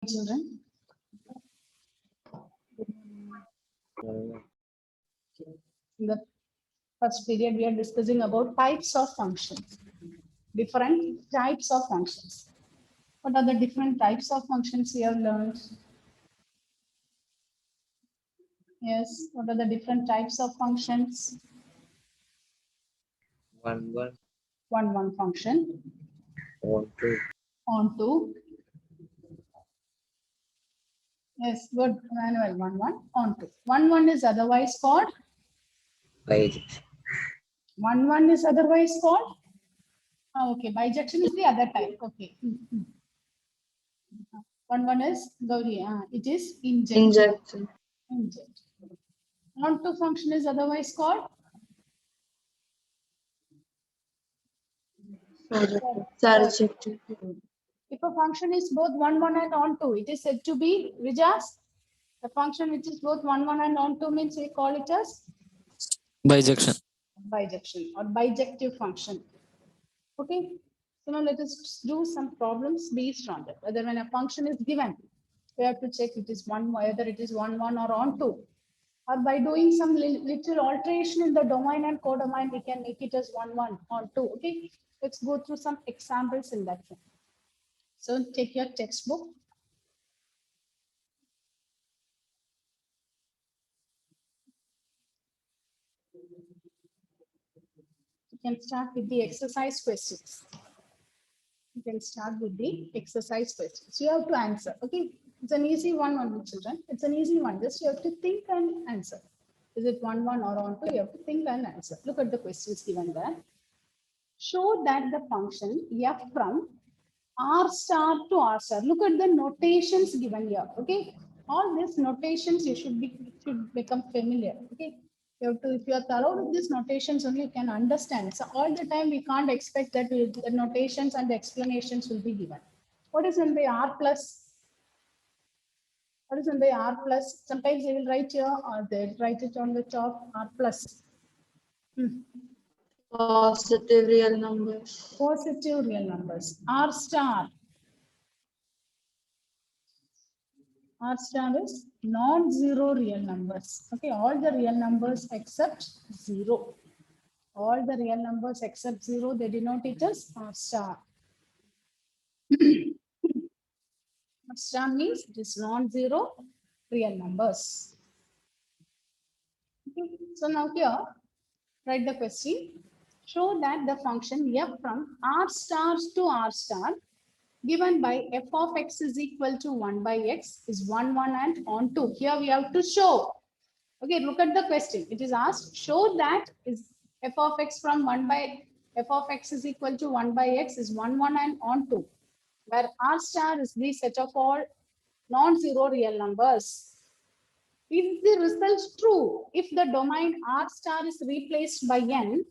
Children. In the first period, we are discussing about types of functions. Different types of functions. What are the different types of functions we have learned? Yes, what are the different types of functions? One function. Onto. Yes, good. Manual one. Onto. One is otherwise called. One is otherwise called. Okay, bijection is the other type. Okay. One is Gauri. It is inject. Inject. Onto function is otherwise called. Surjective. If a function is both one and onto, it is said to be Rijas. The function which is both one and onto means we call it as Bijection. bijection or bijective function. Okay. So now let us do some problems based on that. Whether when a function is given, we have to check it is whether it is one or onto. Or by doing some little alteration in the domain and codomain, we can make it as one onto. Okay. Let's go through some examples in that. So take your textbook. You can start with the exercise questions. You can start with the exercise questions. You have to answer. Okay. It's an easy one, children. It's an easy one. Just you have to think and answer. Is it one or onto? You have to think and answer. Look at the questions given there. Show that the function f from r star to r star. Look at the notations given here. Okay. All these notations you should become familiar. Okay. You have to, if you are thorough with these notations, only you can understand. So all the time we can't expect that the notations and the explanations will be given. What is in the r plus? What is in the r plus? Sometimes they will write here or they write it on the top r plus. Positive real numbers. Positive real numbers. R star. R star is non-zero real numbers. Okay, all the real numbers except 0. All the real numbers except 0, they denote it as R star. R star means it is non-zero real numbers. Okay. So now here, write the question. Show that the function f from r stars to r star given by f of x is equal to 1 by x is 1 and onto. Here we have to show. Okay, look at the question. It is asked, show that is f of x from 1 by f of x is equal to 1 by x is 1 and onto, where r star is the set of all non-zero real numbers. Is the result true if the domain r star is replaced by n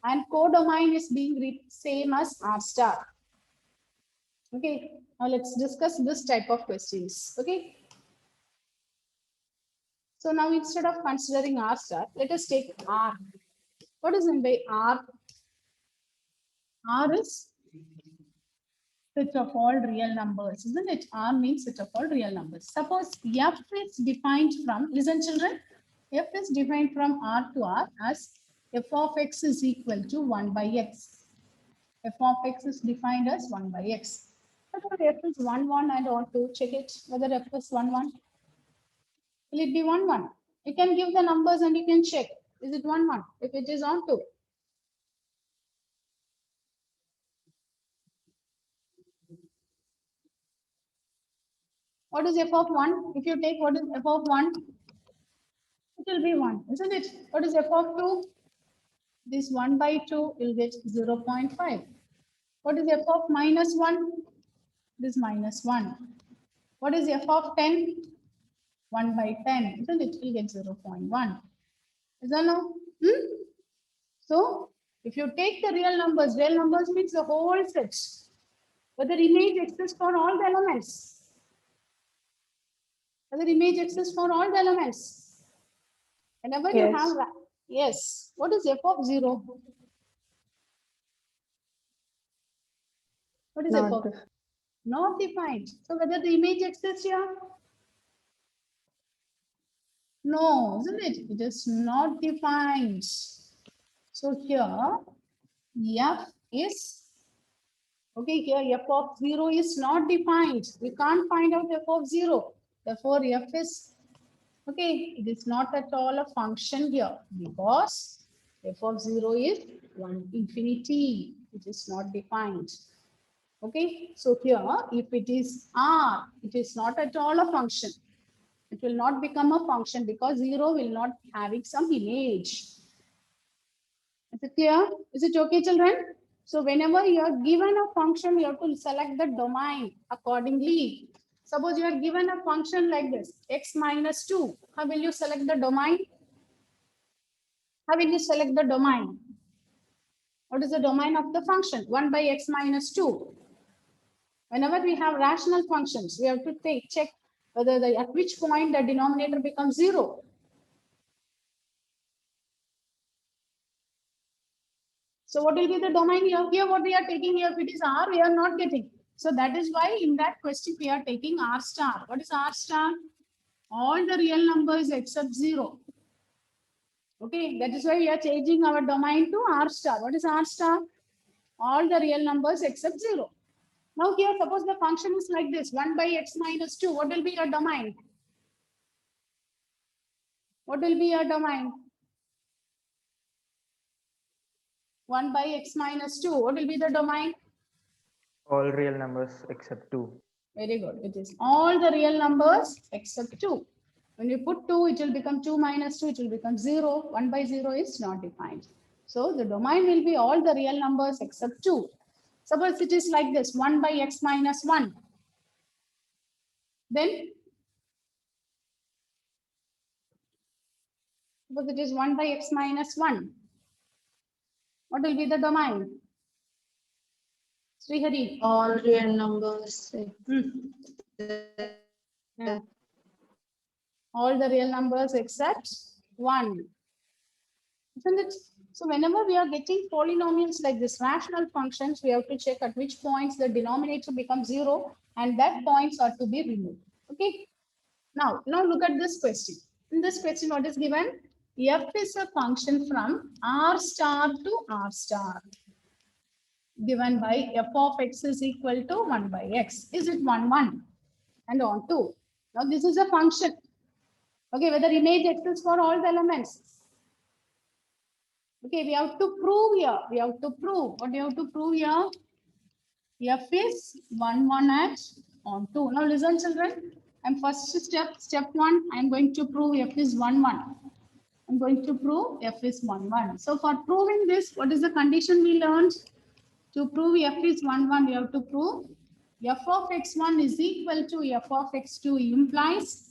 and codomain is being same as r star? Okay, now let's discuss this type of questions. Okay. So now instead of considering r star, let us take r. What is meant by r? R is set of all real numbers, isn't it? R means set of all real numbers. Suppose f is defined from, listen children, f is defined from r to r as f of x is equal to 1 by x. F of x is defined as 1 by x. But f is 1 and onto, check it whether f is 1. Will it be 1? You can give the numbers and you can check. Is it 1? If it is onto. What is f of 1? If you take what is f of 1, it will be 1, isn't it? What is f of 2? This 1 by 2 will get 0.5. What is f of minus 1? This minus 1. What is f of 10? 1 by 10, isn't it? Will get 0.1. Is that no? So, if you take the real numbers means the whole set. But the image exists for all the elements. But the image exists for all the elements. Whenever you have, yes. What is f of 0? What is f of? Not defined. So whether the image exists here? No, isn't it? It is not defined. So here f is, okay, here f of 0 is not defined. We can't find out f of 0. Therefore, f is, okay, it is not at all a function here because f of 0 is 1 infinity. It is not defined. Okay, so here if it is r, it is not at all a function. It will not become a function because 0 will not having some image. Is it clear? Is it okay, children? So whenever you are given a function, you have to select the domain accordingly. Suppose you are given a function like this, x minus 2. How will you select the domain? How will you select the domain? What is the domain of the function? 1 by x minus 2. Whenever we have rational functions, we have to check whether at which point the denominator becomes 0. So what will be the domain here? Here what we are taking here, if it is R, we are not getting. So that is why in that question we are taking R star. What is R star? All the real numbers except 0. Okay, that is why we are changing our domain to R star. What is R star? All the real numbers except 0. Now here suppose the function is like this, 1 by x minus 2. What will be your domain? What will be your domain? 1 by x minus 2. What will be the domain? All real numbers except 2. Very good. It is all the real numbers except 2. When you put 2, it will become 2 minus 2, it will become 0. 1 by 0 is not defined. So the domain will be all the real numbers except 2. Suppose it is like this, 1 by x minus 1. Then, suppose it is 1 by x minus 1. What will be the domain? Srihari. All real numbers. Yeah. All the real numbers except 1. Isn't it? So whenever we are getting polynomials like this, rational functions, we have to check at which points the denominator becomes 0 and that points are to be removed. Okay. Now look at this question. In this question, what is given? F is a function from R star to R star given by f of x is equal to 1 by x. Is it 1, 1 and on 2? Now this is a function. Okay, whether image exists for all the elements. Okay, we have to prove here. We have to prove. What do you have to prove here? F is 1, 1 at on 2. Now listen, children. And first step 1, I'm going to prove F is 1, 1. I'm going to prove F is 1, 1. So for proving this, what is the condition we learned? To prove F is 1, 1, we have to prove F of x1 is equal to F of x2 implies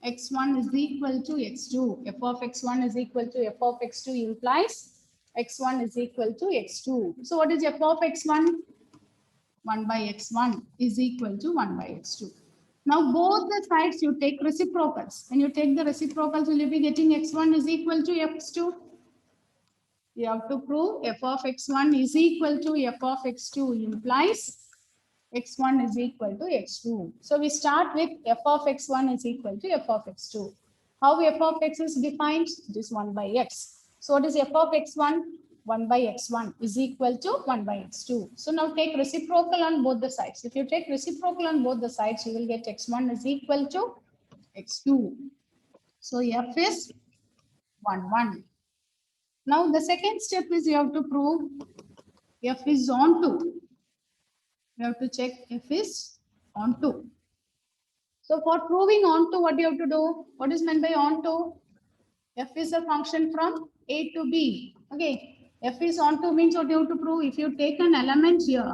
x1 is equal to x2. F of x1 is equal to F of x2 implies x1 is equal to x2. So what is F of x1? 1 by x1 is equal to 1 by x2. Now both the sides you take reciprocals. When you take the reciprocals, will you be getting x1 is equal to x2? You have to prove f of x1 is equal to f of x2 implies x1 is equal to x2. So we start with f of x1 is equal to f of x2. How f of x is defined? It is 1 by x. So what is f of x1? 1 by x1 is equal to 1 by x2. So now take reciprocal on both the sides. If you take reciprocal on both the sides, you will get x1 is equal to x2. So f is 1, 1. Now the second step is you have to prove f is onto. You have to check f is onto. So for proving onto, what do you have to do? What is meant by onto? F is a function from A to B. Okay. F is onto means what you have to prove? If you take an element here,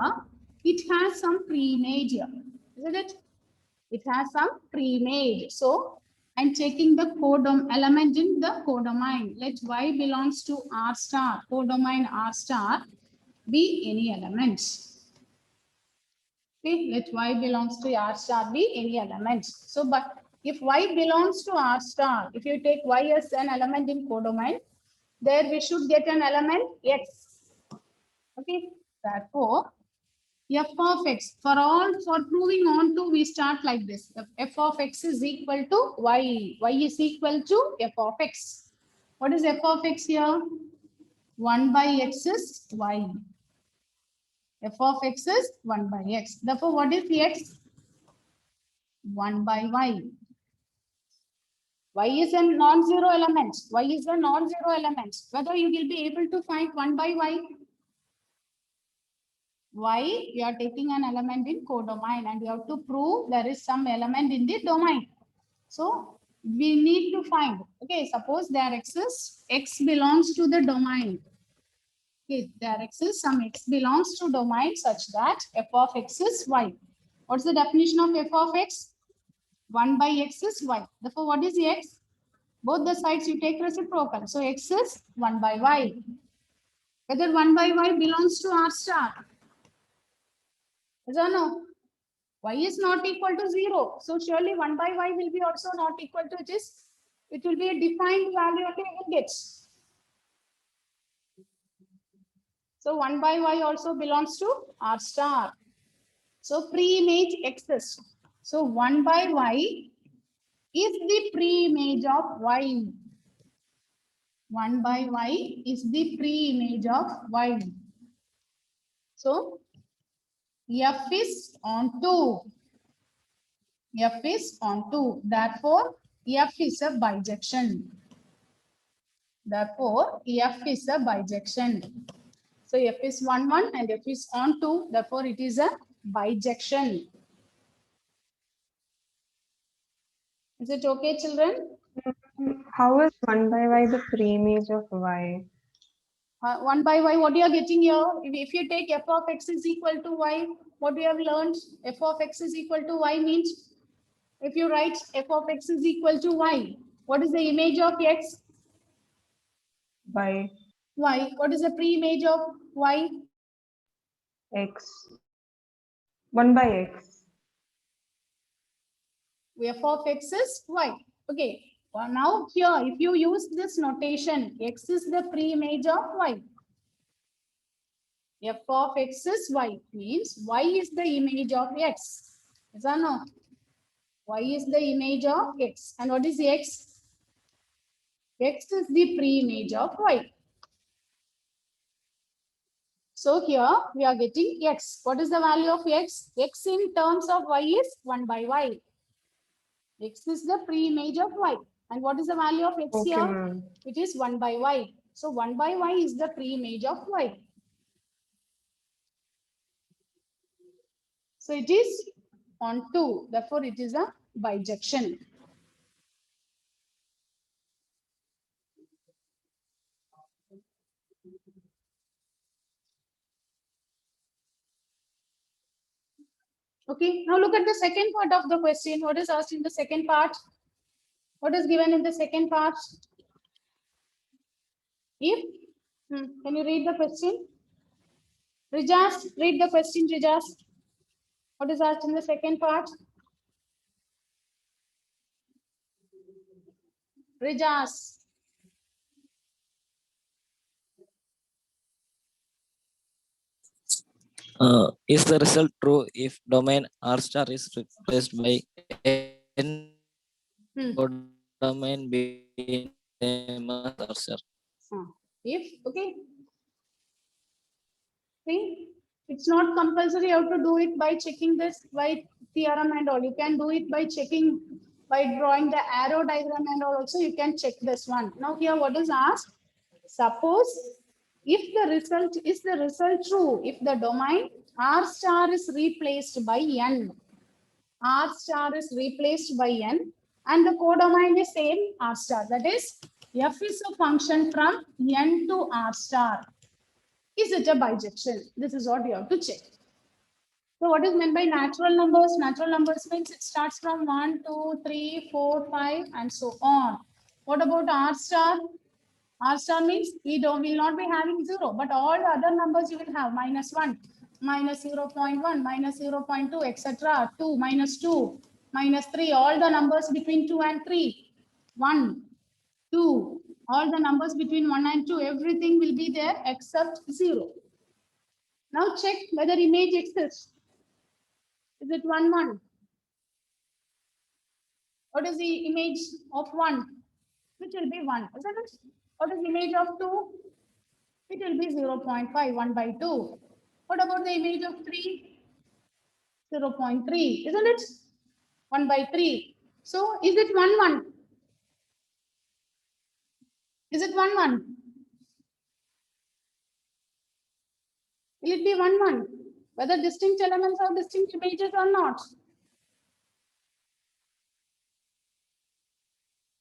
it has some pre-image here. Isn't it? It has some pre-image. So I'm checking the element in the codomain. Let y belongs to R star, codomain R star be any element. Okay, let y belongs to R star be any element. So, but if y belongs to R star, if you take y as an element in codomain, there we should get an element x. Okay, therefore, f of x. For proving on to, we start like this. F of x is equal to y. Y is equal to f of x. What is f of x here? 1 by x is y. F of x is 1 by x. Therefore, what is x? 1 by y. Y is a non-zero element. Y is a non-zero element. Whether you will be able to find 1 by y. Y, you are taking an element in codomain and you have to prove there is some element in the domain. So we need to find, okay, suppose there exists, x belongs to the domain. Okay, there exists some x belongs to domain such that f of x is y. What's the definition of f of x? 1 by x is y. Therefore, what is x? Both the sides you take reciprocal. So x is 1 by y. Whether 1 by y belongs to R star. Yes or no? Y is not equal to 0. So surely 1 by y will be also not equal to this. It will be a defined value only we will get. So 1 by y also belongs to R star. So pre-image exists. So 1 by y is the pre-image of y. 1 by y is the pre-image of y. So f is on 2. F is on 2. Therefore, f is a bijection. Therefore, f is a bijection. So f is 1, 1 and f is on 2. Therefore, it is a bijection. Is it okay, children? How is 1 by y the pre-image of y? 1 by y, what you are getting here? If you take f of x is equal to y, what we have learned? F of x is equal to y means, if you write f of x is equal to y, what is the image of x? By Y. What is the pre-image of y? x. 1 by x. F of x is y. Okay. Well, now here, if you use this notation, x is the pre-image of y. F of x is y means y is the image of x. Yes or no? Y is the image of x. And what is x? X is the pre-image of y. So here we are getting x. What is the value of x? X in terms of y is 1 by y. X is the pre-image of y. And what is the value of x Okay, here? ma'am. It is 1 by y. So 1 by y is the pre-image of y. So it is on 2. Therefore, it is a bijection. Okay, now look at the second part of the question. What is asked in the second part? What is given in the second part? If, can you read the question? Rijas, read the question, Rijas. What is asked in the second part? Rijas. Is the result true if domain R star is replaced by n domain being name as R star? If, okay. See, it's not compulsory you have to do it by checking this by theorem and all. You can do it by checking, by drawing the arrow diagram and all also you can check this one. Now here what is asked? Suppose if the result true, if the domain R star is replaced by n, R star is replaced by n and the codomain is same R star, that is f is a function from n to R star. Is it a bijection? This is what you have to check. So what is meant by natural numbers? Natural numbers means it starts from 1, 2, 3, 4, 5 and so on. What about R star? R star means we will not be having 0, but all the other numbers you will have -1, -0.1, -0.2, etc. 2, -2, -3, all the numbers between 2 and 3, 1, 2, all the numbers between 1 and 2, everything will be there except 0. Now check whether image exists. Is it 1, 1? What is the image of 1? Which will be 1, isn't it? What is the image of 2? It will be 0.5, 1 by 2. What about the image of 3? 0.3, isn't it? 1 by 3. So is it 1, 1? Is it 1, 1? Will it be 1, 1? Whether distinct elements are distinct images or not?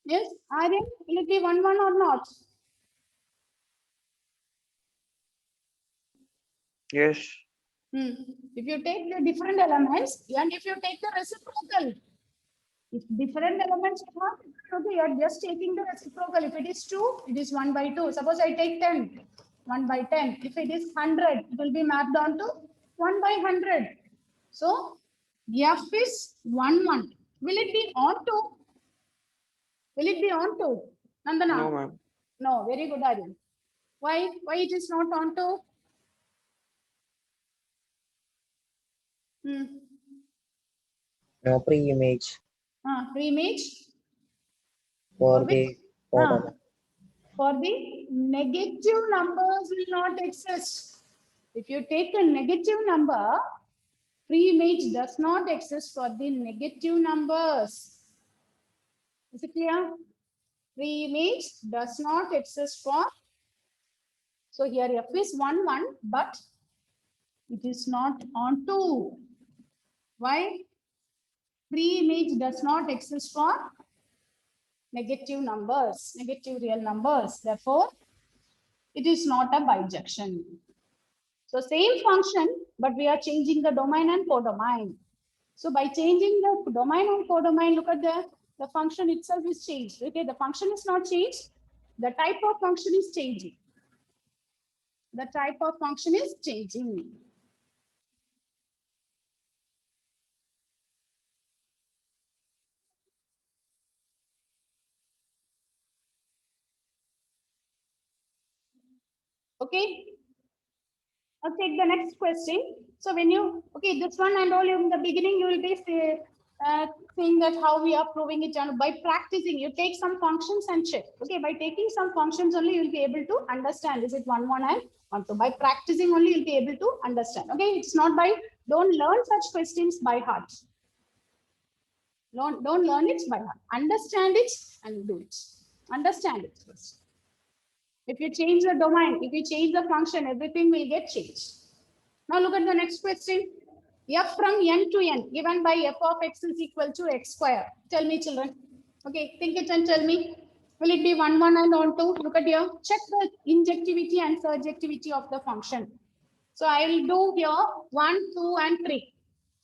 Yes, Aryan, will it be 1, 1 or not? Yes. If you take the different elements and if you take the reciprocal, if different elements are, okay, you are just taking the reciprocal. If it is 2, it is 1 by 2. Suppose I take 10, 1 by 10. If it is 100, it will be mapped onto 1 by 100. So F is 1, 1. Will it be on 2? Will it be on 2? Nandana? No, ma'am. No, very good, Aryan. Why it is not on 2? No pre-image Pre-image for for the which? photo. For the negative numbers will not exist. If you take a negative number, pre-image does not exist for the negative numbers. Is it clear? Pre-image does not exist for. So here F is 1, 1, but it is not on 2. Why? Pre-image does not exist for negative numbers, negative real numbers. Therefore, it is not a bijection. So same function, but we are changing the domain and codomain. So by changing the domain and codomain, look at the function itself is changed. Okay, the function is not changed. The type of function is changing. The type of function is changing. Okay. I'll take the next question. So when you, okay, this one and all in the beginning, you will be saying that how we are proving it, and by practicing, you take some functions and check. Okay, by taking some functions only, you'll be able to understand, is it 1, 1 and 1, 2. By practicing only, you'll be able to understand. Okay, it's not by, don't learn such questions by heart. Don't learn it by heart. Understand it and do it. Understand it first. If you change the domain, if you change the function, everything will get changed. Now look at the next question. F from n to n given by f of x is equal to x square. Tell me, children. Okay, think it and tell me. Will it be 1, 1 and on 2? Look at here. Check the injectivity and surjectivity of the function. So I will do here 1, 2 and 3.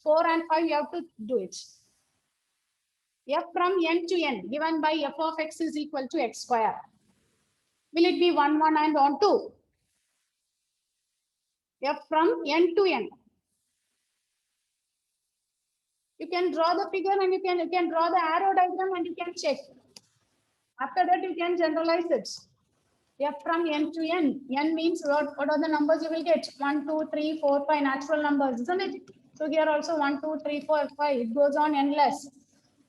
4 and 5 you have to do it. F from n to n given by f of x is equal to x square. Will it be 1, 1 and on 2? F from n to n. You can draw the figure and you can draw the arrow diagram and you can check. After that, you can generalize it. F from n to n. N means what are the numbers you will get? 1, 2, 3, 4, 5 natural numbers, isn't it? So here also 1, 2, 3, 4, 5. It goes on endless.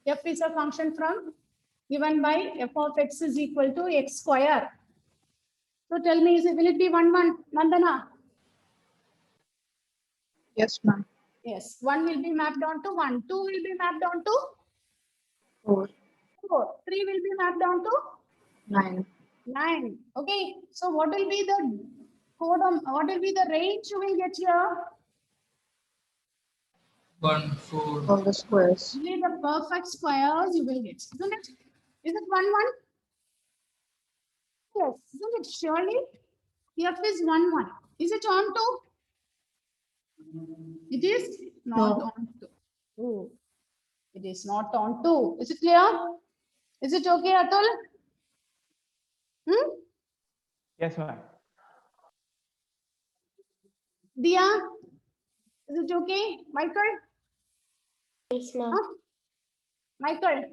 F is a function from given by f of x is equal to x square. So tell me, will it be 1, 1, Nandana? Yes, ma'am. Yes, 1 will be mapped onto 1, 2 will be mapped onto 4, 4, 3 will be mapped onto 9. 9. Okay, so what will be the code on, what will be the range you will get here? 1, 4. All the squares. Only the perfect squares you will get, isn't it? Is it 1, 1? Yes, isn't it? Surely F is 1, 1. Is it on 2? It is not No. on 2. Oh, it is not on 2. Is it clear? Is it okay, Atul? Yes, ma'am. Dia? Is it okay? Michael? Yes, ma'am. Huh? Michael?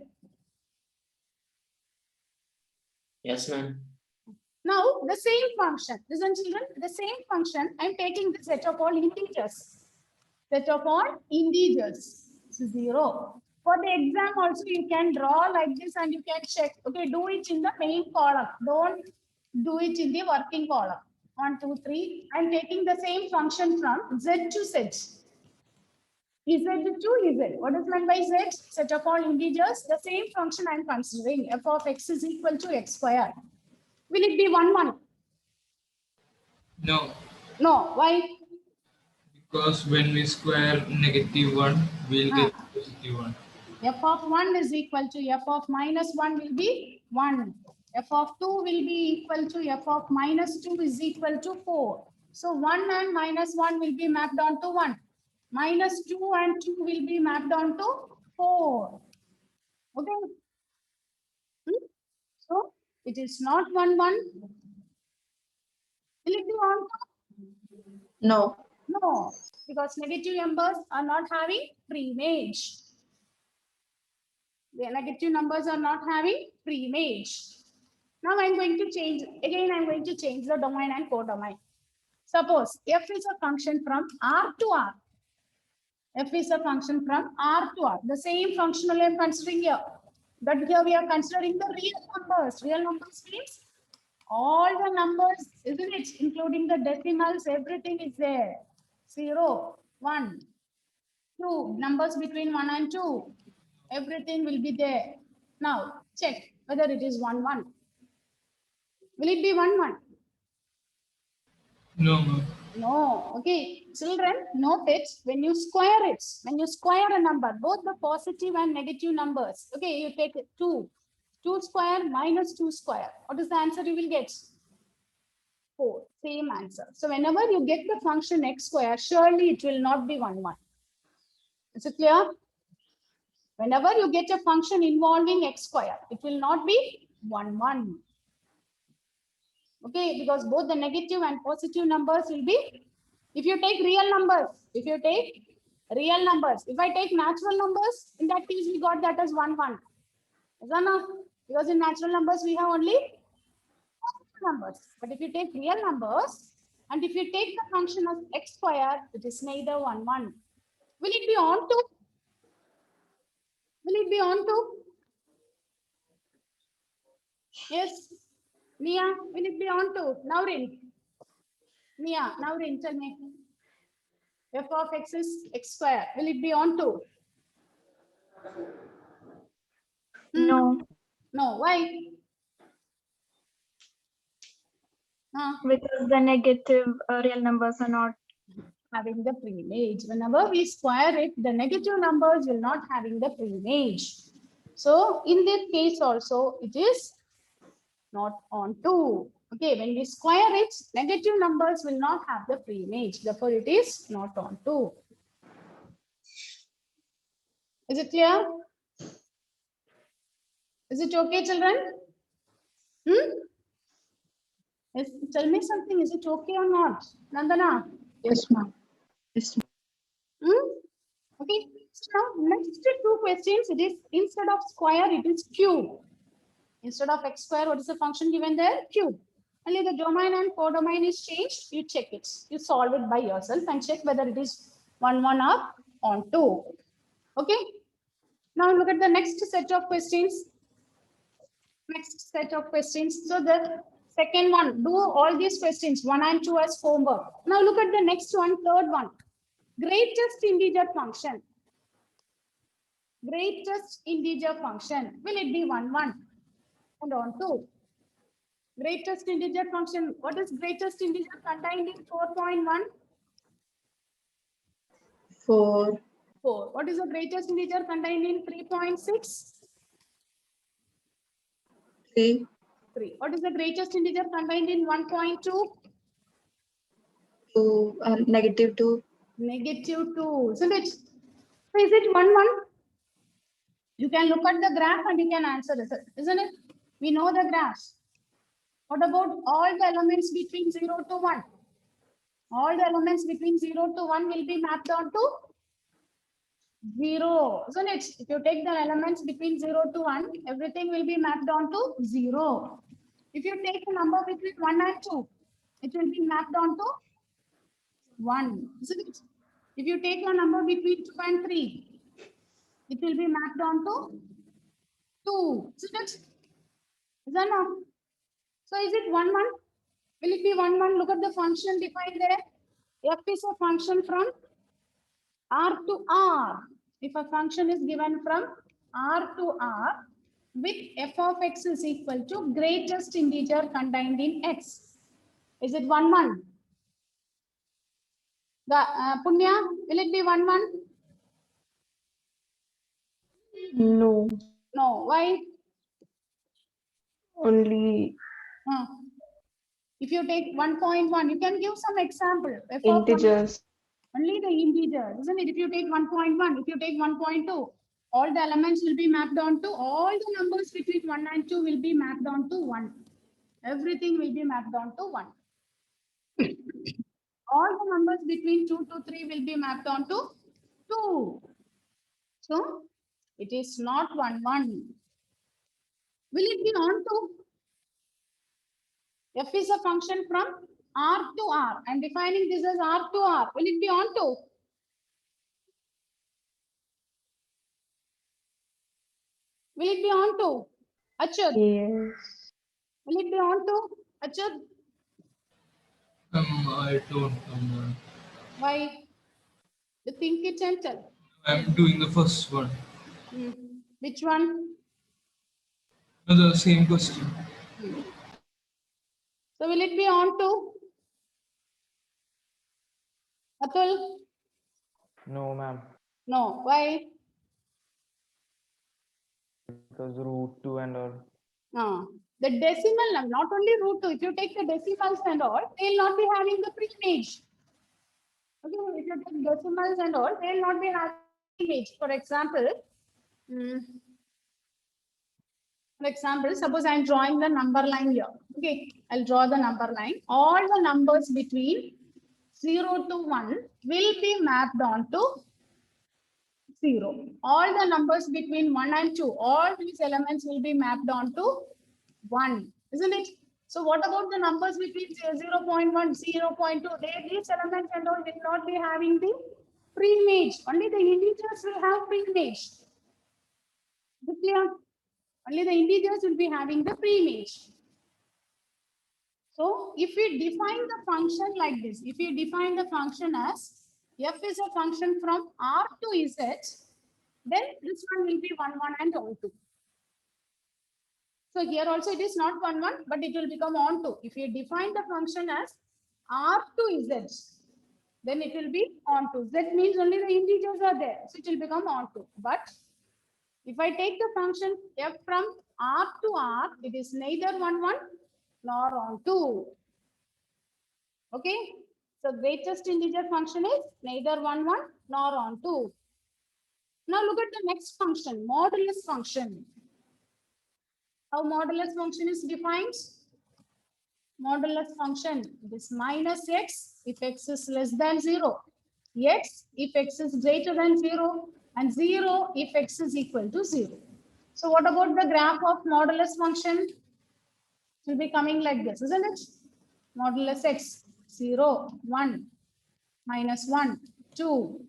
Yes, ma'am. Now, the same function, listen children, the same function, I'm taking the set of all integers. Set of all integers, 0. For the exam also, you can draw like this and you can check. Okay, do it in the main column. Don't do it in the working column. 1, 2, 3. I'm taking the same function from Z to Z. Z to Z. What is meant by Z? Set of all integers. The same function I'm considering. F of x is equal to x square. Will it be 1, 1? No, No. Why? because when we square -1, we'll get +1. F of 1 is equal to F of minus 1 will be 1. F of 2 will be equal to F of minus 2 is equal to 4. So 1 and minus 1 will be mapped onto 1. Minus 2 and 2 will be mapped onto 4. Okay. So it is not 1, 1. Will it be on? No. No, because negative numbers are not having pre-image. The negative numbers are not having pre-image. Now I'm going to change, again I'm going to change the domain and codomain. Suppose f is a function from R to R. F is a function from R to R. The same function only I'm considering here. But here we are considering the real numbers. Real numbers means all the numbers, isn't it? Including the decimals, everything is there. 0, 1, 2, numbers between 1 and 2. Everything will be there. Now, check whether it is 1, 1. Will it be 1, 1? No, ma'am. No. Okay. Children, note it. When you square a number, both the positive and negative numbers. Okay, you take 2. 2 square minus 2 square. What is the answer you will get? 4. Same answer. So whenever you get the function x square, surely it will not be 1, 1. Is it clear? Whenever you get a function involving x square, it will not be 1, 1. Okay, because both the negative and positive numbers will be, if you take real numbers, if I take natural numbers, in that case we got that as 1, 1. Is that not? Because in natural numbers we have only positive numbers. But if you take real numbers, and if you take the function of x square, it is neither 1, 1. Will it be on to? Will it be on to? Yes. Nia, will it be on to? Naurin. Nia, Naurin, tell me. F of x is x square. Will it be on to? No. No. Why? Because the negative real numbers are not Having the pre-image. Whenever we square it, the negative numbers will not having the pre-image. So in this case also, it is not on 2. Okay, when we square it, negative numbers will not have the pre-image. Therefore, it is not on 2. Is it clear? Is it okay, children? Yes, tell me something. Is it okay or not? Nandana? Yes, ma'am. Okay. So now next 2 questions, it is instead of square, it is cube. Instead of x square, what is the function given there? Cube. Only the domain and codomain is changed. You check it. You solve it by yourself and check whether it is 1, 1 or on 2. Okay. Now look at the next set of questions. Next set of questions. So the second one, do all these questions 1 and 2 as homework. Now look at the next one, third one. Greatest integer function. Greatest integer function. Will it be 1, 1 and on 2? Greatest integer function. What is greatest integer contained in 4.1? 4. 4. What is the greatest integer contained in 3.6? 3. 3. What is the greatest integer contained in 1.2? 2. -2. Negative 2. Isn't it? So is it 1, 1? You can look at the graph and you can answer it, isn't it? We know the graph. What about all the elements between 0 to 1? All the elements between 0 to 1 will be mapped onto 0, isn't it? If you take the elements between 0 to 1, everything will be mapped onto 0. If you take a number between 1 and 2, it will be mapped onto 1, isn't it? If you take a number between 2 and 3, it will be mapped onto 2, isn't it? Is that not? So is it 1, 1? Will it be 1, 1? Look at the function defined there. F is a function from R to R. If a function is given from R to R, with f of x is equal to greatest integer contained in x. Is it 1, 1? Punya, will it be 1, 1? No, No. Why? only If you take 1.1, you can give some example. F of integers. only the integer, isn't it? If you take 1.1, if you take 1.2, all the elements will be mapped onto, all the numbers between 1 and 2 will be mapped onto 1. Everything will be mapped onto 1. All the numbers between 2 to 3 will be mapped onto 2. So it is not 1, 1. Will it be onto? F is a function from R to R. I'm defining this as R to R. Will it be onto? Will it be onto? Achut, Yes. will it be onto? Achut, I don't know. why? You think it and tell. I'm doing the first one. Which one? The same question. So will it be onto? Atul? No, ma'am. No. Why? Because root 2 and all. No. The decimal, not only root 2, if you take the decimals and all, they will not be having the pre-image. Okay, if you take decimals and all, they will not be having image. For example, suppose I am drawing the number line here. Okay, I'll draw the number line. All the numbers between 0 to 1 will be mapped onto 0. All the numbers between 1 and 2, all these elements will be mapped onto 1, isn't it? So what about the numbers between 0.1, 0.2? These elements and all will not be having the pre-image. Only the integers will have pre-image. Is it clear? Only the integers will be having the pre-image. So if we define the function like this, if you define the function as f is a function from R to Z, then this one will be 1, 1 and all 2. So here also it is not 1, 1, but it will become on 2. If you define the function as R to Z, then it will be on 2. Z means only the integers are there. So it will become on 2. But if I take the function f from R to R, it is neither 1, 1 nor on 2. Okay. So greatest integer function is neither 1, 1 nor on 2. Now look at the next function, modulus function. How modulus function is defined? Modulus function, it is minus x if x is less than 0, x if x is greater than 0, and 0 if x is equal to 0. So what about the graph of modulus function? It will be coming like this, isn't it? Modulus x, 0, 1, minus 1, 2,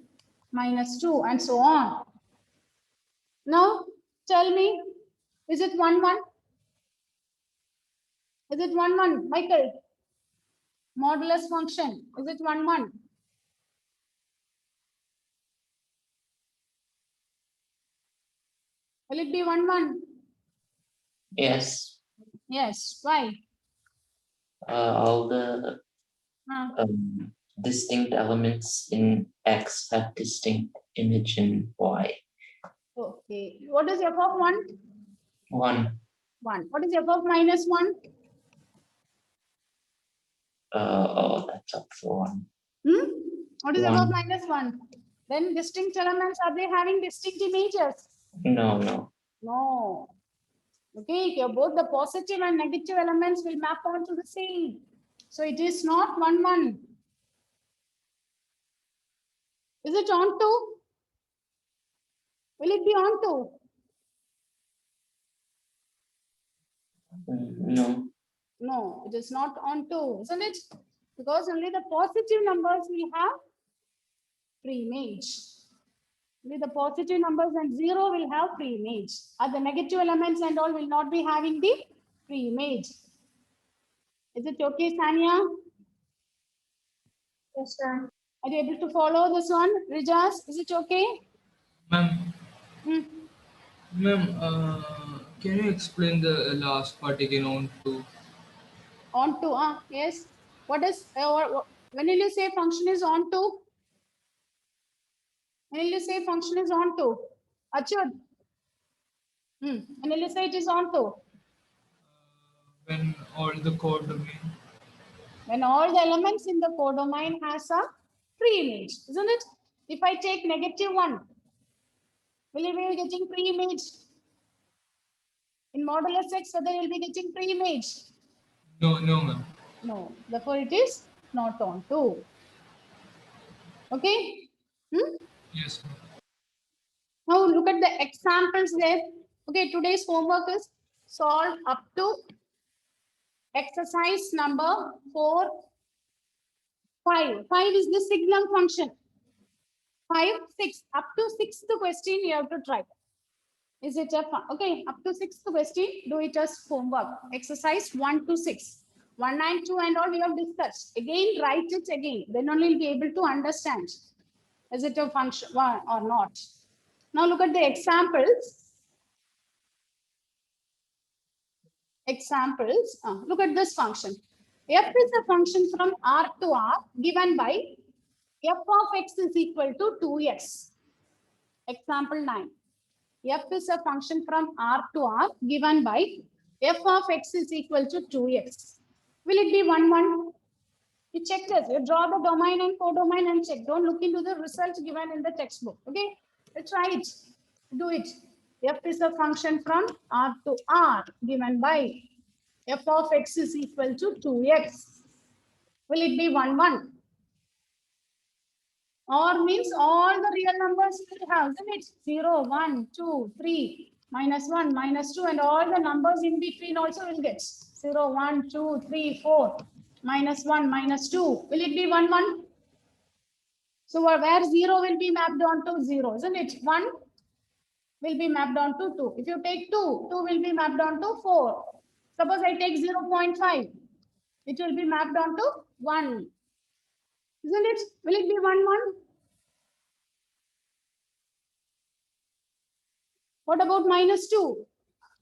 minus 2, and so on. Now, tell me, is it 1, 1? Is it 1, 1? Michael, modulus function, is it 1, 1? Will it be 1, 1? Yes. Yes. Why? All the distinct elements in X have distinct image in Y. Okay. What is f of 1? 1. 1. What is f of minus 1? That's up for 1. What is f of 1. minus 1? Then distinct elements, are they having distinct images? No, no. No. Okay, here both the positive and negative elements will map onto the same. So it is not 1, 1. Is it on 2? Will it be on 2? No. No, it is not on 2, isn't it? Because only the positive numbers will have pre-image. Only the positive numbers and 0 will have pre-image. The negative elements and all will not be having the pre-image. Is it okay, Sanya? Yes, sir. Are you able to follow this one? Rijas, is it okay? Ma'am, Hmm. can you explain the last part again on to? On to, yes. What is, when will you say function is on to? When will you say function is on to? Achud. When will you say it is on to? When all the codomain. When all the elements in the codomain has a pre-image, isn't it? If I take -1, will you be getting pre-image? In modulus x, whether you'll be getting pre-image? No, ma'am. No. Therefore, it is not on to. Okay? Yes, ma'am. Now look at the examples there. Okay, today's homework is solve up to exercise number 4, 5. 5 is the signal function. 5, 6. Up to 6th question you have to try. Is it a fun? Okay, up to 6th question, do it as homework. Exercise 1 to 6. 1 and 2 and all we have discussed. Again, write it again. Then only you'll be able to understand. Is it a function or not? Now look at the examples. Examples. Look at this function. F is a function from R to R given by f of x is equal to 2x. Example 9. F is a function from R to R given by f of x is equal to 2x. Will it be 1, 1? You check this. You draw the domain and codomain and check. Don't look into the results given in the textbook. Okay? Let's try it. Do it. F is a function from R to R given by f of x is equal to 2x. Will it be 1, 1? Or means all the real numbers will have, isn't it? 0, 1, 2, 3, -1, -2, and all the numbers in between also will get 0, 1, 2, 3, 4, -1, -2. Will it be 1, 1? So where 0 will be mapped onto 0, isn't it? 1 will be mapped onto 2. If you take 2, 2 will be mapped onto 4. Suppose I take 0.5, it will be mapped onto 1. Isn't it? Will it be 1, 1? What about -2?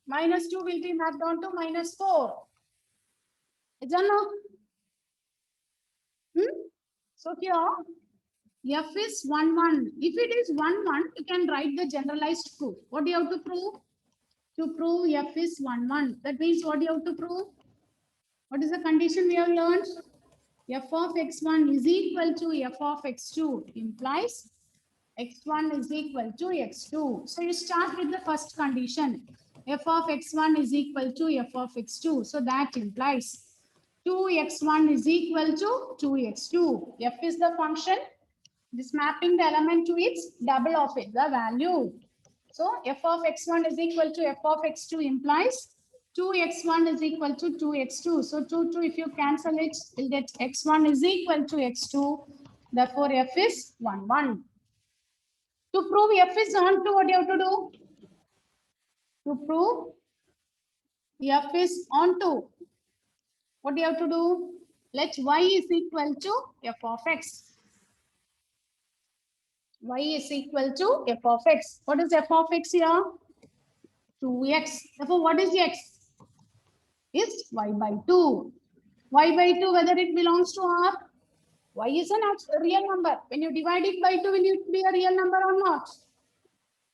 -2 will be mapped onto -4. Is that no? So here, F is 1, 1. If it is 1, 1, you can write the generalized proof. What do you have to prove? To prove F is 1, 1. That means what do you have to prove? What is the condition we have learned? F of x1 is equal to f of x2 implies x1 is equal to x2. So you start with the first condition. F of x1 is equal to f of x2. So that implies 2x1 is equal to 2x2. F is the function. This mapping the element to its double of it, the value. So f of x1 is equal to f of x2 implies 2x1 is equal to 2x2. So 2, if you cancel it, you'll get x1 is equal to x2. Therefore, f is 1, 1. To prove f is on to, what do you have to do? To prove f is on to, what do you have to do? Let y is equal to f of x. Y is equal to f of x. What is f of x here? 2x. Therefore, what is x? Is y by 2. Y by 2, whether it belongs to R? Y is a real number. When you divide it by 2, will it be a real number or not?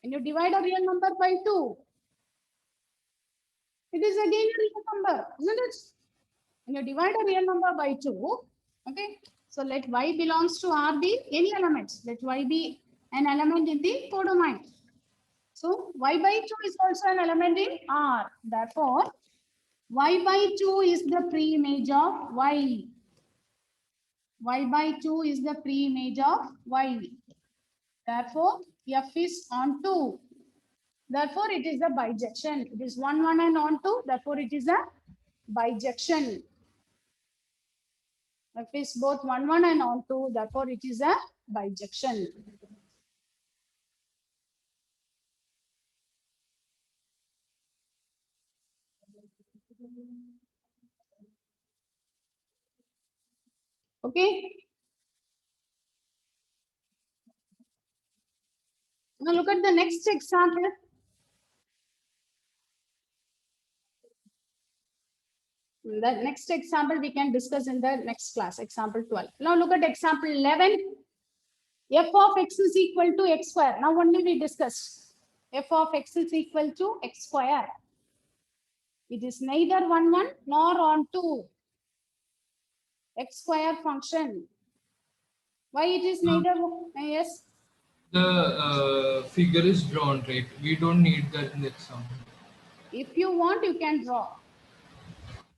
When you divide a real number by 2, it is again a real number, isn't it? When you divide a real number by 2, okay? So let y belongs to R be any element. Let y be an element in the codomain. So y by 2 is also an element in R. Therefore, y by 2 is the pre-image of y. Y by 2 is the pre-image of y. Therefore, F is on 2. Therefore, it is a bijection. It is 1, 1 and on 2. Therefore, it is a bijection. F is both 1, 1 and on 2, therefore it is a bijection. Okay. Now look at the next example. The next example we can discuss in the next class, example 12. Now look at example 11. F of x is equal to x square. Now only we discussed. F of x is equal to x square. It is neither 1, 1 nor on 2. X square function. Why it is neither? Yes. The figure is drawn, right? We don't need that in the example. If you want, you can draw.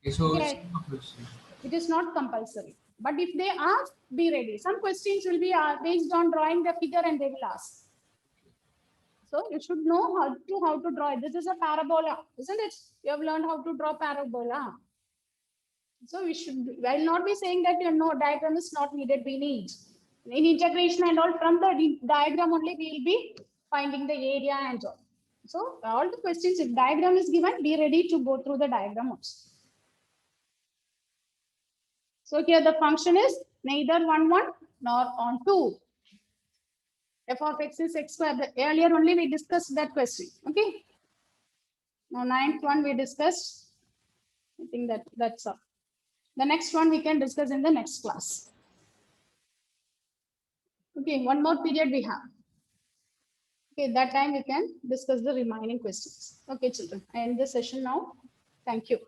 Okay, so Okay. it's not compulsory. It is not compulsory. But if they ask, be ready. Some questions will be based on drawing the figure and they will ask. So you should know how to draw it. This is a parabola, isn't it? You have learned how to draw parabola. So we should, I will not be saying that diagram is not needed. We need. In integration and all, from the diagram only we will be finding the area and all. So all the questions, if diagram is given, be ready to go through the diagram also. So here the function is neither 1, 1 nor on 2. F of x is x square. Earlier only we discussed that question. Okay. Now 9th one we discussed. I think that's all. The next one we can discuss in the next class. Okay, one more period we have. Okay, that time we can discuss the remaining questions. Okay, children, I end the session now. Thank you.